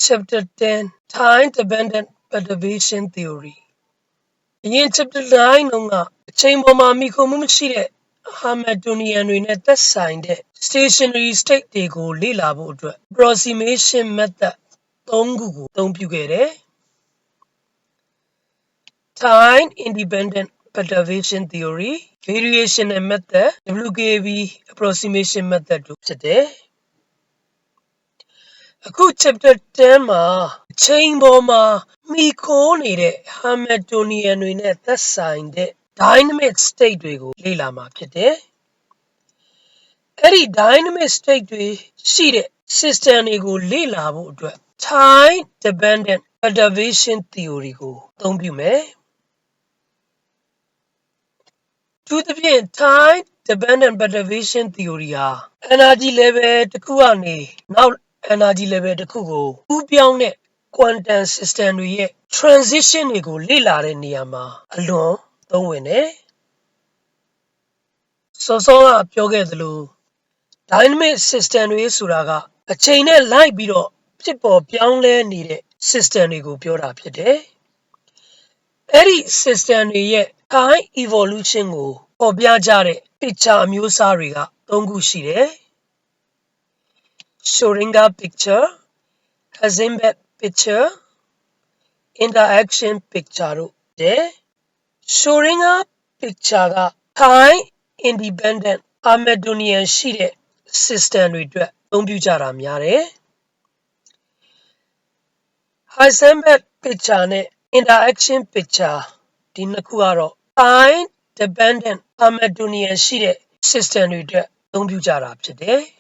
Chapter 10 Time Dependent Perturbation Theory အရင် Chapter 9 တုန်းကအချိန်ပေါ်မှာမိခိုမှုမရှိတဲ့ Hamiltonian တွေနဲ့သက်ဆိုင်တဲ့ stationary state တွေကိုလေ့လာဖို့အတွက် approximation method 3 ခုကိုအသုံးပြုခဲ့တယ်။ Time Independent Perturbation Theory, Variational Method, WKB Approximation Method တို့ဖြစ်တယ်။ အခု Chapter 10 မှာအချိန်ပေါ်မှာမိခိုးနေတဲ့ Hamiltonian တွေနဲ့သက်ဆိုင်တဲ့ dynamic state တွေကိုလေ့လာမှာဖြစ်တယ်။အဲ့ဒီ dynamic state တွေရှိတဲ့ system တွေကိုလေ့လာဖို့အတွက် Time Dependent Perturbation Theory ကိုအသုံးပြုမယ်။အထူးသဖြင့် Time Dependent Perturbation Theory ဟာ energy level တစ်ခုကနေနောက် energy level တစ်ခုကိုကူးပြောင်းတဲ့ quantum system တွေရဲ့ transition တွေကိုလေ့လာတဲ့နေရာမှာအလွန်သုံးဝင်တယ်။စောစောကပြောခဲ့သလို dynamic system တွေဆိုတာကအချိန်နဲ့လိုက်ပြီးတော့ဖြစ်ပေါ်ပြောင်းလဲနေတဲ့ system တွေကိုပြောတာဖြစ်တယ်။အဲ့ဒီ system တွေရဲ့ time evolution ကိုပေါ်ပြကြတဲ့ picture အမျိုးအစားတွေက၃ခုရှိတယ်။ Schrödinger picture, Heisenberg picture, interaction picture တို့တဲ့ Schrödinger picture က time independent Hamiltonian ရှိတဲ့ system တွေအတွက်အသုံးပြုကြတာများတယ်။ Heisenberg picture နဲ့ interaction picture ဒီနှစ်ခုကတော့ time dependent Hamiltonian ရှိတဲ့ system တွေအတွက်အသုံးပြုကြတာဖြစ်တယ်။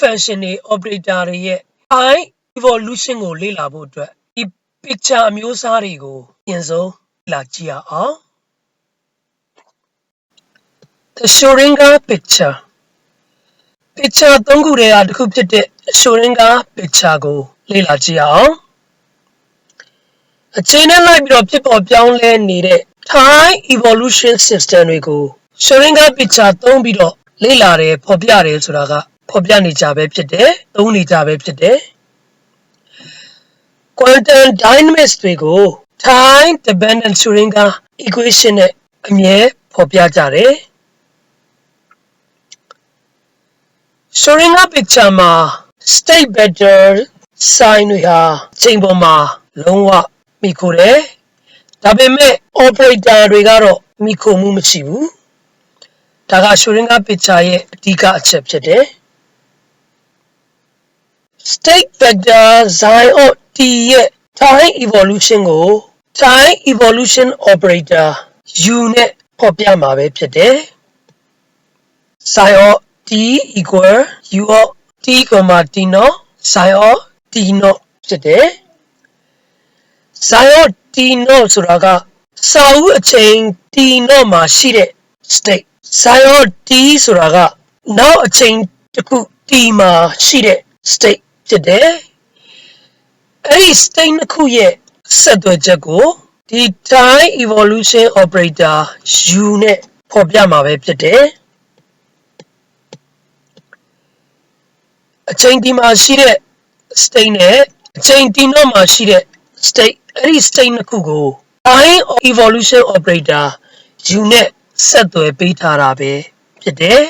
function တွေ operator တွေရဲ့ time evolution ကိုလေ့လာဖို့အတွက်ဒီ picture အမျိုးအစားတွေကိုအရင်ဆုံးလေ့လာကြည့်ရအောင် The Schrödinger picture ၃ခုထဲကတစ်ခုဖြစ်တဲ့ Schrödinger picture ကိုလေ့လာကြည့်အောင် အချိန်နဲ့လိုက်ပြီးတော့ဖြစ်ပေါ်ပြောင်းလဲနေတဲ့ time evolution system တွေကို Schrödinger picture သုံးပြီးတော့လေ့လာတယ်ဖော်ပြတယ်ဆိုတာကဖော်ပြနေကြပဲဖြစ်တယ်သုံးနေကြပဲဖြစ်တယ် quantum dynamics တွေကို time dependent Schrödinger equation နဲ့အမြဲဖော်ပြကြတယ် Schrödinger picture မှာ state vector sign တွေဟာအချိန်ပေါ်မှာလုံးဝမိခိုတယ်ဒါပေမဲ့ operator တွေကတော့မိခိုမှုမရှိဘူးဒါက Schrödinger picture ရဲ့အဓိကအချက်ဖြစ်တယ် state vector psi of t ရဲ့ time evolution ကို time evolution operator u နဲ့ဖော်ပြမှာပဲဖြစ်တယ် psi of t equal u of t, t naught psi of t naught ဖြစ်တယ် psi of t naught ဆိုတာကစာအုပ်အချိန် t naught မှာရှိတဲ့ state psi of t ဆိုတာကနောက်အချိန်တစ်ခု t မှာရှိတဲ့ state ဖြစ်တယ်အဲ့ဒီ state နှစ်ခုရဲ့ဆက်သွယ်ချက်ကိုဒီ time evolution operator u နဲ့ဖော်ပြမှာပဲဖြစ်တယ်အချိန် t မှာရှိတဲ့ state နဲ့အချိန် t naught မှာရှိတဲ့ state အဲ့ဒီ state နှစ်ခုကို time evolution operator u နဲ့ဆက်သွယ်ပေးထားတာပဲဖြစ်တယ်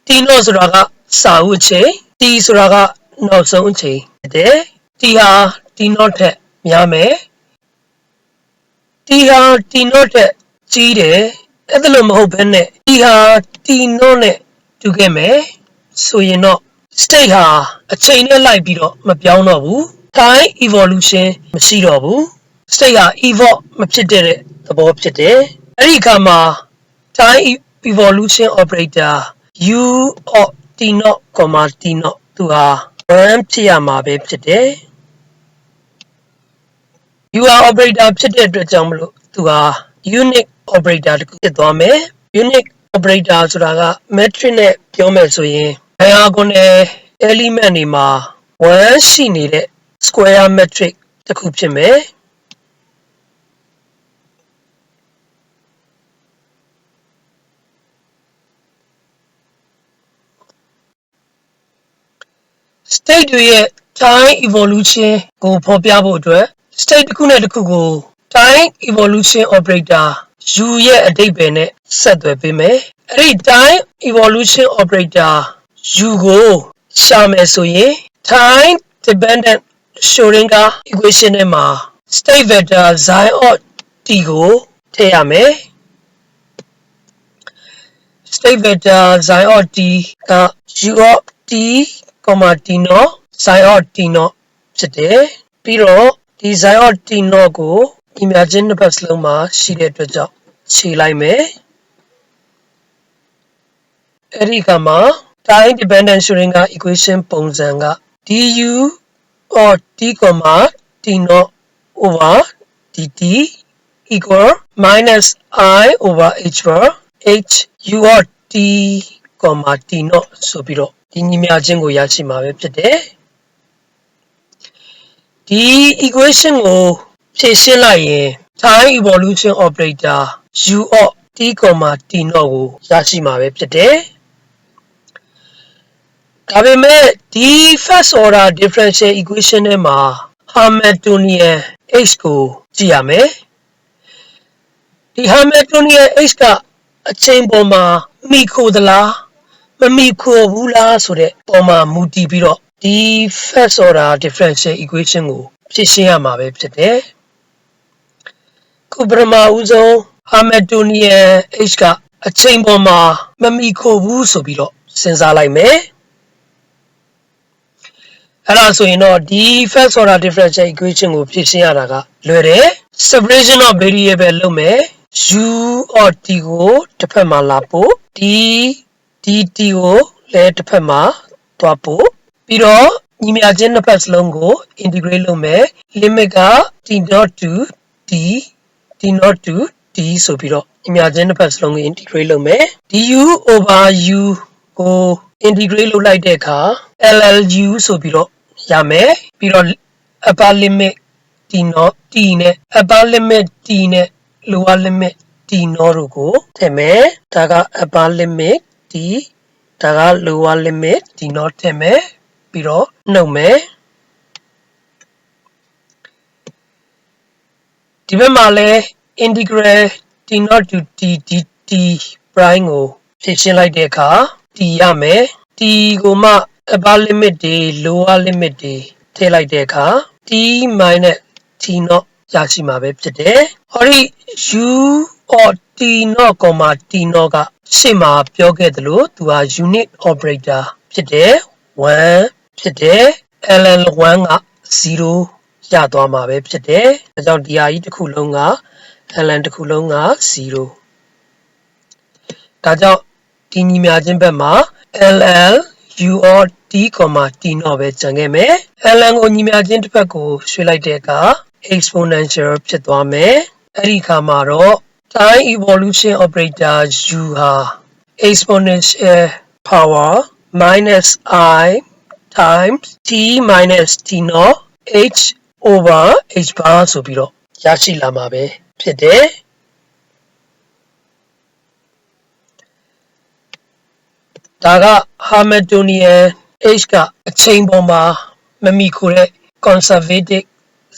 t naught ဆိုတာကစာအုပ်အချိန် t ဆိုတာကနောက်ဆုံးအချိန်ဖြစ်တယ် t ဟာ t naught ထက်များမယ် t ဟာ t naught ထက်ကြီးတယ်အဲ့ဒါလို့မဟုတ်ဘဲနဲ့ t ဟာ t naught နဲ့တူခဲ့မယ်ဆိုရင်တော့ state ဟာအချိန်နဲ့လိုက်ပြီးတော့မပြောင်းတော့ဘူး time evolution မရှိတော့ဘူး state ဟာ evolve မဖြစ်တဲ့သဘောဖြစ်တယ်အဲ့ဒီအခါမှာ time evolution operator u of t naught, t naught သူဟာ1ဖြစ်ရမှာပဲဖြစ်တယ် u ဟာ operator ဖြစ်တဲ့အတွက်ကြောင့်မလို့သူဟာ unique operator တစ်ခုဖြစ်သွားမယ် unique operator ဆိုတာက metric နဲ့ပြောမယ်ဆိုရင် diagonal element တွေမှာ1ရှိနေတဲ့ square metric တစ်ခုဖြစ်မယ် state တွေရဲ့ time evolution ကိုဖော်ပြဖို့အတွက် state တစ်ခုနဲ့တစ်ခုကို time evolution operator u ရဲ့အဓိပ္ပာယ်နဲ့ဆက်သွယ်ပေးမယ်အဲ့ဒီ time evolution operator u ကိုရှာမယ်ဆိုရင် time dependent Schrödinger equation ထဲမှာ state vector xi of t ကိုထည့်ရမယ် state vector xi of t က u of t, t နော် xi of t နော်ဖြစ်တယ်ပြီးတော့ဒီ xi of t နော်ကိုညီမျှခြင်းနှစ်ဖက်စလုံးမှာရှိတဲ့အတွက်ကြောင့်ခြေလိုက်မယ်အဲ့ဒီကမှာ time dependent Schrödinger equation ပုံစံက du of t, t နော် over dt equal minus I over h bar h u of t, t နော်ဆိုပြီးတော့ဒီညီမျှခြင်းကိုရရှိမှာပဲဖြစ်တယ်ဒီ equation ကိုဖြည့်ရှင်းလိုက်ရင် time evolution operator u of t, t နော်ကိုရရှိမှာပဲဖြစ်တယ်ဒါပေမဲ့ဒီ first order differential equation ထဲမှာ Hamiltonian h ကိုကြည့်ရမယ်ဒီ Hamiltonian h ကအချိန်ပေါ်မှာမိခိုသလားမမိခိုဘူးလားဆိုတဲ့ပေါ်မှာမူတည်ပြီးတော့ဒီ first order differential equation ကိုဖြည့်ရှင်းရမှာပဲဖြစ်တယ်ခုပထမဦးဆုံး Hamiltonian h ကအချိန်ပေါ်မှာမမိခိုဘူးဆိုပြီးတော့စဉ်းစားလိုက်မယ်အဲ့ဒါဆိုရင်တော့ဒီ first order differential equation ကိုဖြည့်ရှင်းရတာကလွယ်တယ် separation of variable လုပ်မယ် u of t ကိုတစ်ဖက်မှာလာပို့ dt ကိုလည်းတစ်ဖက်မှာသွားပို့ပြီးတော့ညီမျှခြင်းနှစ်ဖက်စလုံးကို integrate လုပ်မယ် limit က t not to d t not to d ဆိုပြီးတော့ညီမျှခြင်းနှစ်ဖက်စလုံးကို integrate လုပ်မယ် du over u ကို integrate လုပ်လိုက်တဲ့အခါ LLU ဆိုပြီးတော့ရမယ်ပြီးတော့ upper limit t not t နဲ့ upper limit t နဲ့ lower limit t not တို့ကိုထည့်မယ်ဒါက upper limit t ဒါက lower limit t not ထည့်မယ်ပြီးတော့နှုတ်မယ်ဒီဘက်မှာလဲ integral t not to t dt prime ကိုဖြည့်ရှင်းလိုက်တဲ့အခါ t ရမယ် t ကိုမှ upper limit တွေ lower limit တွေထည့်လိုက်တဲ့အခါ t minus t not ရရှိမှာပဲဖြစ်တယ်ဟောဒီ u of t not, t not ကရှေ့မှာပြောခဲ့သလိုသူက unit operator ဖြစ်တယ်1ဖြစ်တယ် ln1 က0ရသွားမှာပဲဖြစ်တယ်ဒါကြောင့်ဒီဟာကြီးတစ်ခုလုံးက ln တစ်ခုလုံးက0ဒါကြောင့်ဒီညီမျှခြင်းဘက်မှာ ll u of t, t not ပဲကျန်ခဲ့မယ် ln ကိုညီမျှခြင်းတစ်ဖက်ကိုရွှေ့လိုက်တဲ့အခါ exponential ဖြစ်သွားမယ်အဲ့ဒီခါမှာတော့ time evolution operator u ဟာ exponential power minus I times t minus t not h over h bar ဆိုပြီးတော့ရရှိလာမှာပဲဖြစ်တယ်ဒါက Hamiltonian h ကအချိန်ပေါ်မှာမမိခိုတဲ့ conservative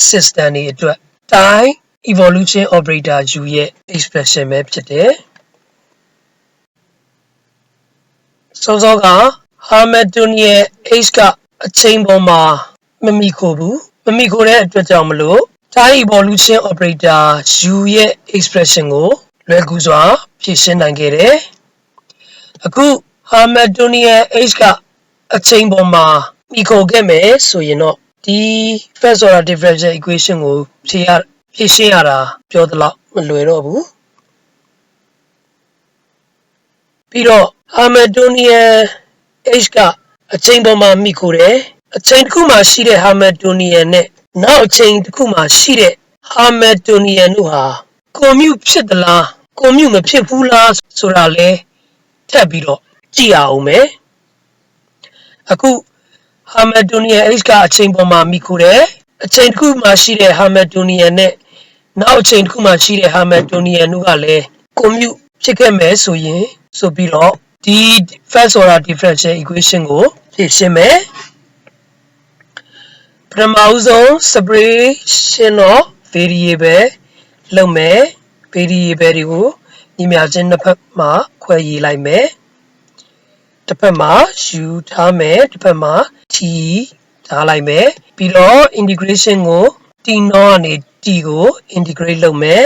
system တွေအတွက် time evolution operator u ရဲ့ expression ပဲဖြစ်တယ်စောစောက Hamiltonian h ကအချိန်ပေါ်မှာမမိခိုဘူးမမိခိုတဲ့အတွက်ကြောင့်မလို့ time evolution operator u ရဲ့ expression ကိုလွယ်ကူစွာဖြည့်ရှင်းနိုင်ခဲ့တယ်အခု Hamiltonian h ကအချိန်ပေါ်မှာမိခိုခဲ့မယ်ဆိုရင်တော့ဒီ first order differential equation ကိုဖြည့်ရှင်းရတာပြောသလောက်မလွယ်တော့ဘူးပြီးတော့ Hamiltonian h ကအချိန်ပေါ်မှာမိခိုတယ်အချိန်တစ်ခုမှာရှိတဲ့ Hamiltonian နဲ့နောက်အချိန်တစ်ခုမှာရှိတဲ့ Hamiltonian တို့ဟာကွန်မြူဖြစ်သလားကွန်မြူမဖြစ်ဘူးလားဆိုတာလဲထပ်ပြီးတော့ကြည့်ရအောင်မယ်အခု Hamiltonian h ကအချိန်ပေါ်မှာမိခိုတယ်အချိန်တစ်ခုမှာရှိတဲ့ Hamiltonian နဲ့နောက်အချိန်တစ်ခုမှာရှိတဲ့ Hamiltonian တို့ကလည်းကွန်မြူဖြစ်ခဲ့မယ်ဆိုရင်ဆိုပြီးတော့ဒီ first order differential equation ကိုဖြည့်ရှင်းမယ် ပထမဦးဆုံး separation of variable လုပ်မယ် variable တွေကိုညီမျှခြင်းနှစ်ဖက်မှာခွဲရေးလိုက်မယ်တစ်ဖက်မှာ u ထားမယ်တစ်ဖက်မှာ t ထားလိုက်မယ်ပြီးတော့ integration ကို t 0ကနေ t ကို integrate လုပ်မယ်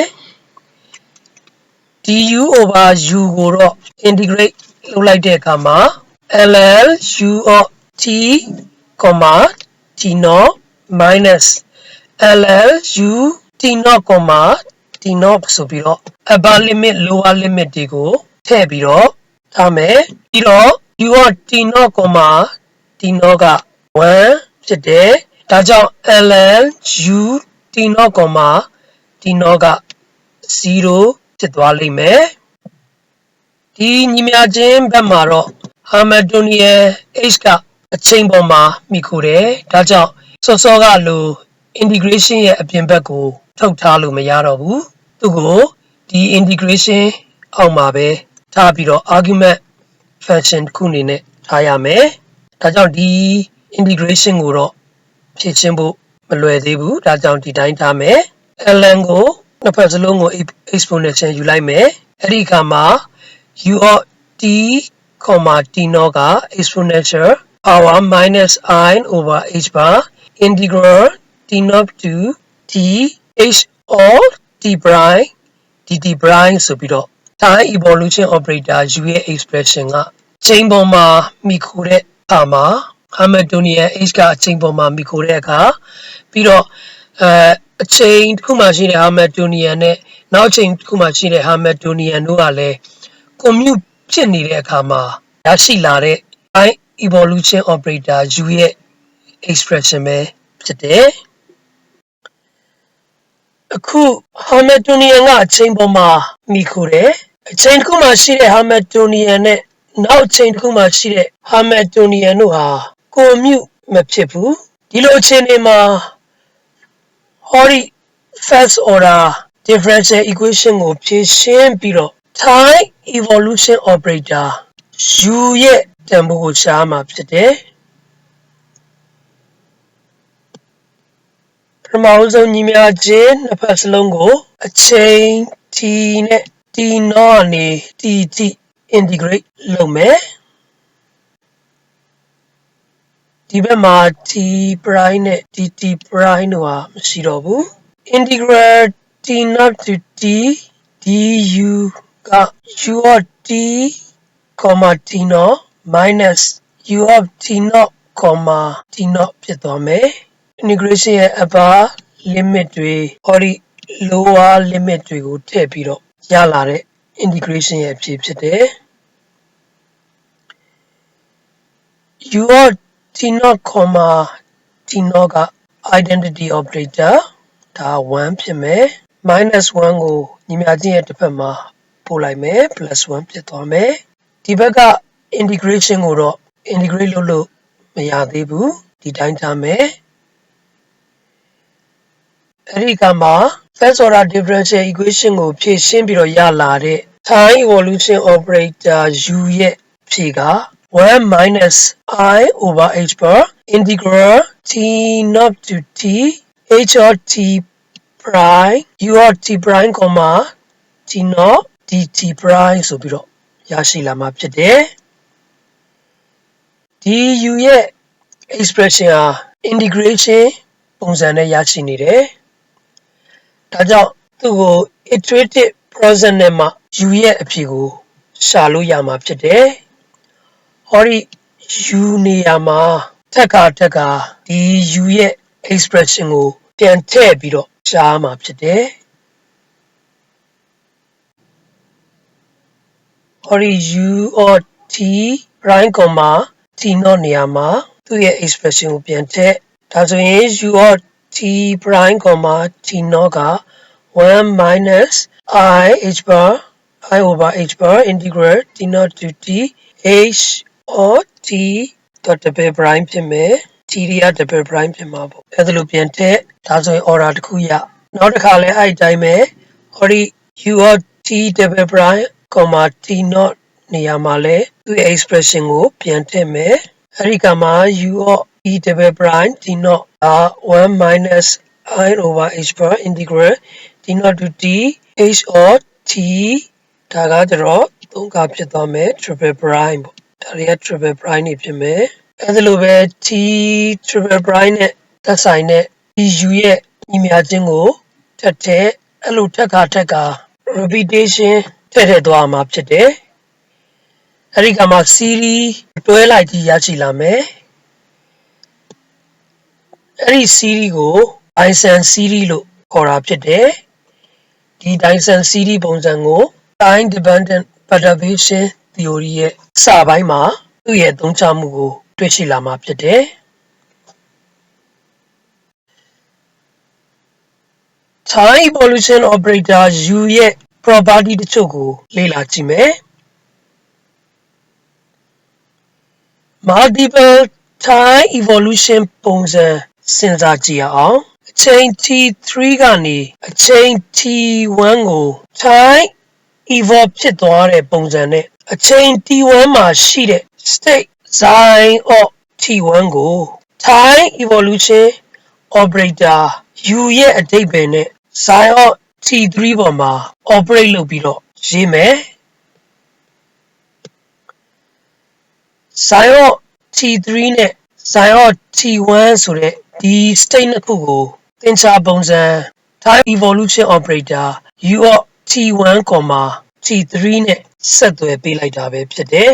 du over u ကိုတော့ integrate လုပ်လိုက်တဲ့အခါမှာ ll u of t, t0 minus ll u t0, t0 ဆိုပြီးတော့ upper limit lower limit တွေကိုထည့်ပြီးတော့ထားမယ်ပြီးတော့ u of t0, t0 က1ဖြစ်တယ်ဒါကြောင့် ll u t0, t0 က0ဖြစ်သွားလိမ့်မယ်ဒီညီမျှခြင်းဘက်မှာတော့ Hamiltonian h ကအချိန်ပေါ်မှာမိခိုတယ်ဒါကြောင့်စောကလို integration ရဲ့အပြင်ဘက်ကိုထုတ်ထားလို့မရတော့ဘူးသူကိုဒီ integration အောက်မှာပဲထားပြီးတော့ argument function တစ်ခုအနေနဲ့ထားရမယ်ဒါကြောင့်ဒီ integration ကိုတော့ဖြည့်ရှင်းဖို့မလွယ်သေးဘူးဒါကြောင့်ဒီတိုင်းထားမယ် ln ကိုနှစ်ဖက်စလုံးကို exponential ယူလိုက်မယ်အဲ့ဒီအခါမှာ u of t, t0 က exponential power minus I over h bar integral t0 to t h of t prime dt prime ဆိုပြီးတော့ time evolution operator u ရဲ့ expression ကချိန်ပေါ်မှာမိခိုတဲ့အခါမှာ Hamiltonian h ကအချိန်ပေါ်မှာမိခိုတဲ့အခါပြီးတော့အချိန်တစ်ခုမှရှိတဲ့ Hamiltonian နဲ့နောက်အချိန်တစ်ခုမှရှိတဲ့ Hamiltonian တို့ကလည်း commute ဖြစ်နေတဲ့အခါမှာရရှိလာတဲ့ time evolution operator u ရဲ့ expression ပဲဖြစ်တယ်အခု Hamiltonian ကအချိန်ပေါ်မှာမိခိုတယ်အချိန်တစ်ခုမှရှိတဲ့ Hamiltonian နဲ့နောက်အချိန်တစ်ခုမှရှိတဲ့ Hamiltonian တို့ဟာ commute မဖြစ်ဘူးဒီလိုအခြေအနေမှာ Hori first order differential equation ကိုဖြေရှင်းပြီးတော့ time evolution operator u ရဲ့တန်ဖိုးကိုရှာမှာဖြစ်တယ်ပထမဆုံးညီမျှခြင်းနှစ်ဖက်စလုံးကိုအချိန် t နဲ့ t0 ကနေ t ထိ integrate လုပ်မယ်ဒီဘက်မှာ t prime နဲ့ dt prime တို့ဟာမရှိတော့ဘူး integral t0 to t du က u of t, t0 minus u of t0, t0 ဖြစ်သွားမယ် integration ရဲ့ upper limit တွေဟောဒီ lower limit တွေကိုထည့်ပြီးတော့ရလာတဲ့ integration ရဲ့အဖြစ်ဖြစ်တယ် u of t0, t0 က identity operator ဒါ1ဖြစ်မယ် minus 1ကိုညီမျှခြင်းရဲ့တစ်ဖက်မှာပို့လိုက်မယ် plus 1ဖြစ်သွားမယ်ဒီဘက်က integration ကိုတော့ integrate လုပ်လို့မရသေးဘူးဒီတိုင်းထားမယ်အဲ့ဒီကမှာ first order differential equation ကိုဖြည့်ရှင်းပြီးတော့ရလာတဲ့ time evolution operator u ရဲ့ဖြေက 1 minus I over h bar integral t0 to t h of t prime u of t prime, t0 dt prime ဆိုပြီးတော့ရရှိလာမှာဖြစ်တယ်ဒီ u ရဲ့ expression ဟာ integration ပုံစံနဲ့ရရှိနေတယ်ဒါကြောင့်သူ့ကို iterative process နဲ့မှ u ရဲ့အဖြေကိုရှာလို့ရမှာဖြစ်တယ်ဟောဒီ u နေရာမှာထက်ကဒီ u ရဲ့ expression ကိုပြန်ထည့်ပြီးတော့ရှာမှာဖြစ်တယ်ဟောဒီ u of t prime, t0 နေရာမှာသူ့ရဲ့ expression ကိုပြန်ထည့်ဒါဆိုရင် u of t prime, t0 က 1 minus I h bar I over h bar integral t0 to t h of t double prime ဖြစ်မယ် t တွေက double prime ဖြစ်မှာပေါ့အဲ့ဒါလိုပြန်ထည့်ဒါဆိုရင် order တစ်ခုရနောက်တစ်ခါလဲအဲ့အတိုင်းပဲဟောဒီ u of t double prime, t0 နေရာမှာလဲသူ့ expression ကိုပြန်ထည့်မယ်အဲ့ဒီကမှာ u of e double prime d naught are 1 minus I over h bar integral d naught to t h or t ဒါကကျတော့သုံးခါဖြစ်သွားမယ် triple prime ပေါ့ဒါတွေက triple prime နေဖြစ်မယ်အဲ့ဒါလိုပဲ t triple prime နဲ့သက်ဆိုင်တဲ့ u ရဲ့ညီမျှခြင်းကိုထပ်တဲ့အဲ့လိုထပ်ခါ repetition ထည့်သွားမှာဖြစ်တယ်အဲ့ဒီကမှာ series တွဲလိုက်ကြီးရရှိလာမယ်အဲ့ဒီ series ကို Dyson series လို့ခေါ်တာဖြစ်တယ်ဒီ Dyson series ပုံစံကို time dependent perturbation theory ရဲ့အစပိုင်းမှာသူ့ရဲ့အသုံးချမှုကိုတွေ့ရှိလာမှာဖြစ်တယ်time evolution operator u ရဲ့ property တချို့ကိုလေ့လာကြည့်မယ် multiple time evolution ပုံစံစဉ်းစားကြည့်အောင်အချိန် t3 ကနေအချိန် t1 ကို time evolve ဖြစ်သွားတဲ့ပုံစံနဲ့အချိန် t1 မှာရှိတဲ့ state psi of t1 ကို time evolution operator u ရဲ့အဓိပ္ပာယ်နဲ့ psi of t3 ပေါ်မှာ operate လုပ်ပြီးတော့ရေးမယ် psi of t3 နဲ့ psi of t1 ဆိုတဲ့ဒီ state နှစ်ခုကိုသင်္ချာပုံစံ time evolution operator u of t1, t3 နဲ့ဆက်သွယ်ပေးလိုက်တာပဲဖြစ်တယ်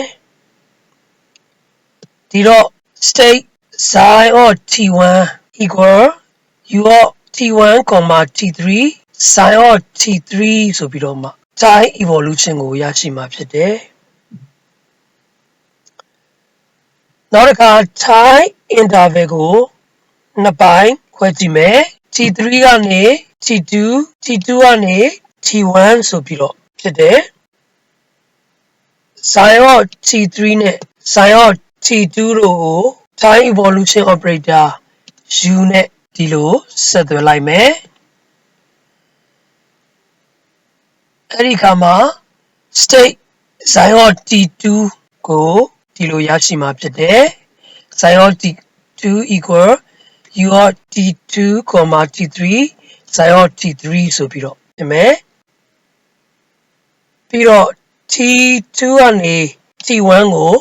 ဒီတော့ state psi of t1 equal u of t1, t3 psi of t3 ဆိုပြီးတော့မှ time evolution ကိုရရှိမှာဖြစ်တယ်နောက်တစ်ခါ time interval ကိုနှစ်ပိုင်းခွဲကြည့်မယ် t3 ကနေ t2 t2 ကနေ t1 ဆိုပြီးတော့ဖြစ်တယ် psi of t3 နဲ့ psi of t2 တို့ကို time evolution operator u နဲ့ဒီလိုဆက်သွယ်လိုက်မယ်အဲ့ဒီခါမှာ state psi of t2 ကိုဒီလိုရရှိမှာဖြစ်တယ် psi of t2 equal u of t2, t3 psi of t3 ဆိုပြီးတော့ဖြစ်မယ်ပြီးတော့ t2 ကနေ t1 ကို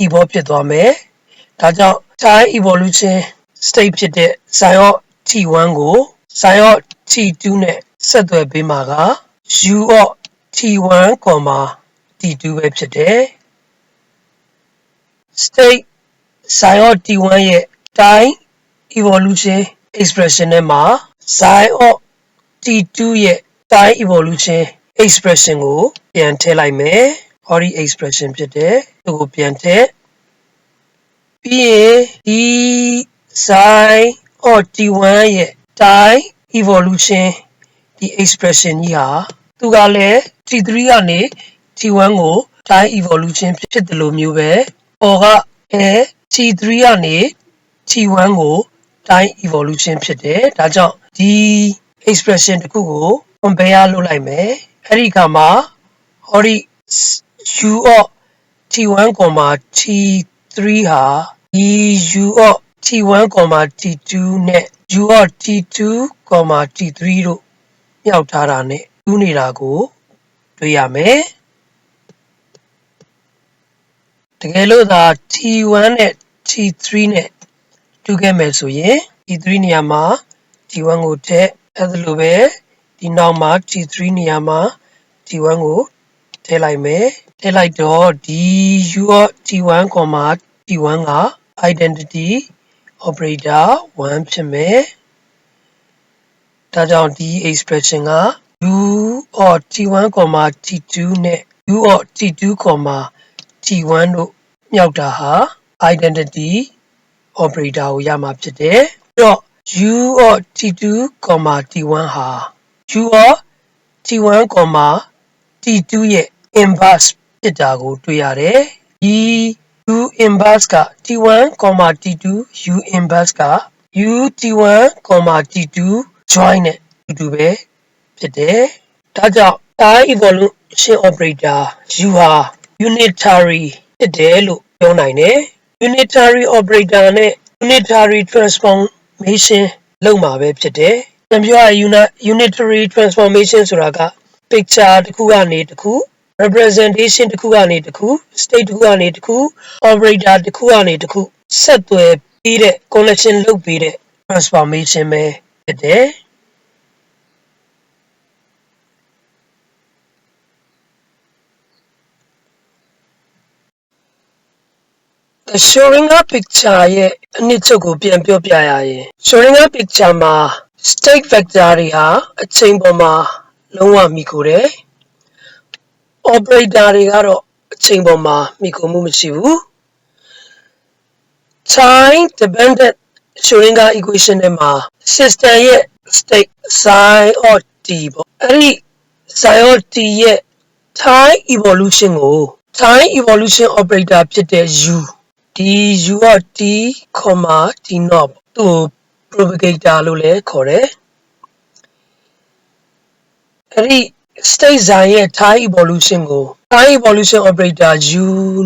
evolve ဖြစ်သွားမယ်ဒါကြောင့် time evolution state ဖြစ်တဲ့ psi of t1 ကို psi of t2 နဲ့ဆက်သွယ်ပေးမှာက u of t1, t2 ပဲဖြစ်တယ် state psi of t1 ရဲ့ time evolution expression နဲ့မှာ psi of t2 ရဲ့ time evolution expression ကိုပြန်ထည့်လိုက်မယ်ဟောဒီ expression ဖြစ်တယ်သူကိုပြန်ထည့်ပြီးရင်ဒီ psi of t1 ရဲ့ time evolution ဒီ expression ကြီးဟာသူကလည်း t3 ကနေ t1 ကို time evolution ဖြစ်တယ်လို့မျိုးပဲပေါ်ကt3 ကနေ t1 ကို time evolution ဖြစ်တယ်ဒါကြောင့်ဒီ expression တစ်ခုကို compare လုပ်လိုက်မယ်အဲ့ဒီခါမှာဟောဒီ u of t1, t3 ဟာဒီ u of t1, t2 နဲ့ u of t2, t3 တို့မြောက်ထားတာနဲ့တူးနေတာကိုတွေ့ရမယ်တကယ်လို့သာ t1 နဲ့ t3 နဲ့တူခဲ့မယ်ဆိုရင် t3 နေရာမှာ t1 ကိုထည့်အဲ့ဒါလိုပဲဒီနောက်မှာ t3 နေရာမှာ t1 ကိုထည့်လိုက်မယ်ထည့်လိုက်တော့ဒီ u of t1, t1 က identity operator 1ဖြစ်မယ်ဒါကြောင့်ဒီ expression က u of t1, t2 နဲ့ u of t2, t1 တို့မြောက်တာဟာ identity operator ကိုရမှာဖြစ်တယ်ပြီးတော့ u of t2, t1 ဟာ u of t1, t2 ရဲ့ inverse ဖြစ်တာကိုတွေ့ရတယ်ဒီ u inverse က t1, t2 u inverse က u t1, t2 join နဲ့အတူပဲဖြစ်တယ်ဒါကြောင့် time evolution operator u ဟာ unitary ဖြစ်တယ်လို့ပြောနိုင်တယ်unitary operator နဲ့ unitary transformation လုပ်မှာပဲဖြစ်တယ်။ပြန်ပြောရရင် unitary transformation ဆိုတာက picture တစ်ခုကနေတစ်ခု representation တစ်ခုကနေတစ်ခု state တစ်ခုကနေတစ်ခု operator တစ်ခုကနေတစ်ခုဆက်သွယ်ပြီးတဲ့ connection လုပ်ပြီးတဲ့ transformation ပဲဖြစ်တယ်။ The Schrödinger picture ရဲ့အနှစ်ချုပ်ကိုပြန်ပြောပြရရင် Schrödinger picture မှာ state vector တွေဟာအချိန်ပေါ်မှာလုံးဝမိခိုတယ်။ operator တွေကတော့အချိန်ပေါ်မှာမိခိုမှုမရှိဘူး။ Time dependent Schrödinger equation ထဲမှာ system ရဲ့ state psi of t ပေါ့။အဲ့ဒီ psi of t ရဲ့ time evolution ကို time evolution operator ဖြစ်တဲ့ uဒီ u of t, t naught သူ့ကို propagator လို့လည်းခေါ်တယ်။အဲ့ဒီ state psi ရဲ့ time evolution ကို time evolution operator u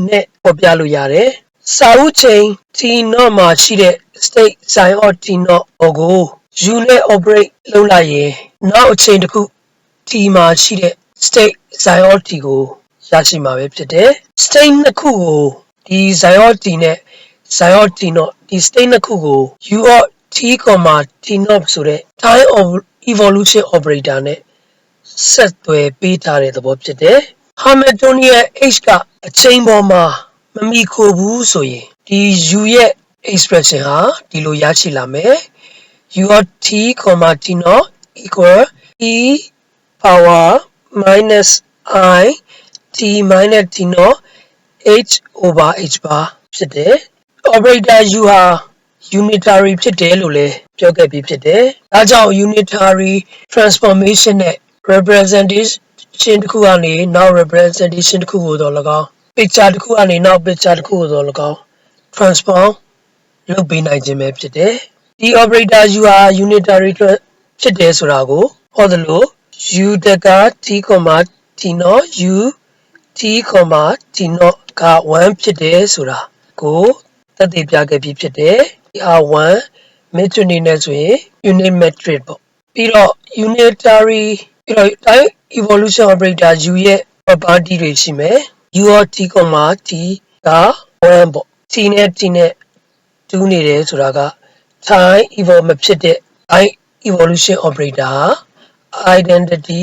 နဲ့ပေါ်ပြလို့ရတယ်။စာအုပ်ချိန် t naught မှာရှိတဲ့ state psi of t naught ကို u နဲ့ operate လုပ်လိုက်ရင်နောက်အချိန်တစ်ခု t မှာရှိတဲ့ state psi of t ကိုရရှိမှာပဲဖြစ်တယ်။ state နှစ်ခုကိုဒီ psi of t နဲ့ psi of t naught ဒီ state နှစ်ခုကို u of t, t naught ဆိုတဲ့ time evolution operator နဲ့ဆက်သွယ်ပေးထားတဲ့သဘောဖြစ်တယ်။ Hamiltonian h ကအချိန်ပေါ်မှာမမီခိုဘူးဆိုရင်ဒီ u ရဲ့ expression ဟာဒီလိုရရှိလာမယ်။ u of t, t naught equal e power minus I t minus t naught h over h bar ဖြစ်တယ်။ operator u ဟာ unitary ဖြစ်တယ်လို့လည်းပြောခဲ့ပြီးဖြစ်တယ်။ဒါကြောင့် unitary transformation နဲ့ representation တစ်ခုကနေနောက် representation တစ်ခုကိုတော့၎င်း picture တစ်ခုကနေနောက် picture တစ်ခုကိုတော့၎င်း transform လုပ်ပေးနိုင်ခြင်းပဲဖြစ်တယ်။ဒီ operator u ဟာ unitary ဖြစ်တယ်ဆိုတာကိုဟောသလို u တက t, t naught u t, t naught က 1 ဖြစ်တယ်ဆိုတာကိုသက်သေပြခဲ့ပြီးဖြစ်တယ်။ဒီ R1 metric အနေနဲ့ဆိုရင် unit metric ပေါ့။ပြီးတော့ unitary ပြီးတော့ time evolution operator u ရဲ့ property တွေရှိမယ်။ u of t, t က 1 ပေါ့။ t နဲ့ t နဲ့တူးနေတယ်ဆိုတာက time evolve မဖြစ်တဲ့ time evolution operator ဟာ identity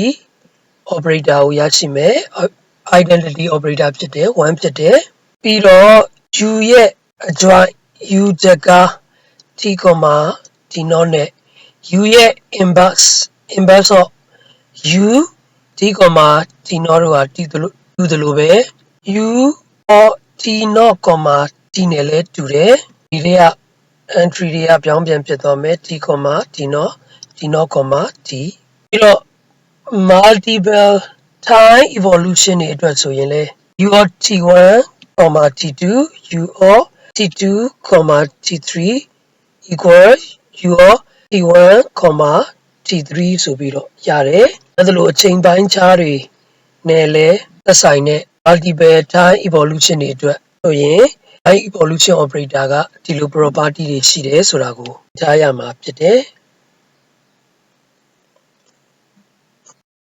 operator ကိုရရှိမယ်။ identity operator ဖြစ်တယ် 1 ဖြစ်တယ်။ပြီးတော့ u ရဲ့ adjoint u တက t, t naught နဲ့ u ရဲ့ inverse of u t, t naught တို့ဟာတူသလိုပဲ u of t naught, t နဲ့လည်းတူတယ်။ဒီတွေက entry တွေကပြောင်းပြန်ဖြစ်သွားမယ် t, t naught, t naught, t ပြီးတော့ multiple time evolution တွေအတွက်ဆိုရင်လည်း u of t1, t2, u of t2, t3 equal u of t1, t3 ဆိုပြီးတော့ရတယ်။အဲ့ဒါလိုအချိန်ပိုင်းခြားတွေနဲ့လည်းသက်ဆိုင်တဲ့ multiple time evolution တွေအတွက်ဆိုရင် time evolution operator ကဒီလို property တွေရှိတယ်ဆိုတာကိုကြားရမှာဖြစ်တယ်။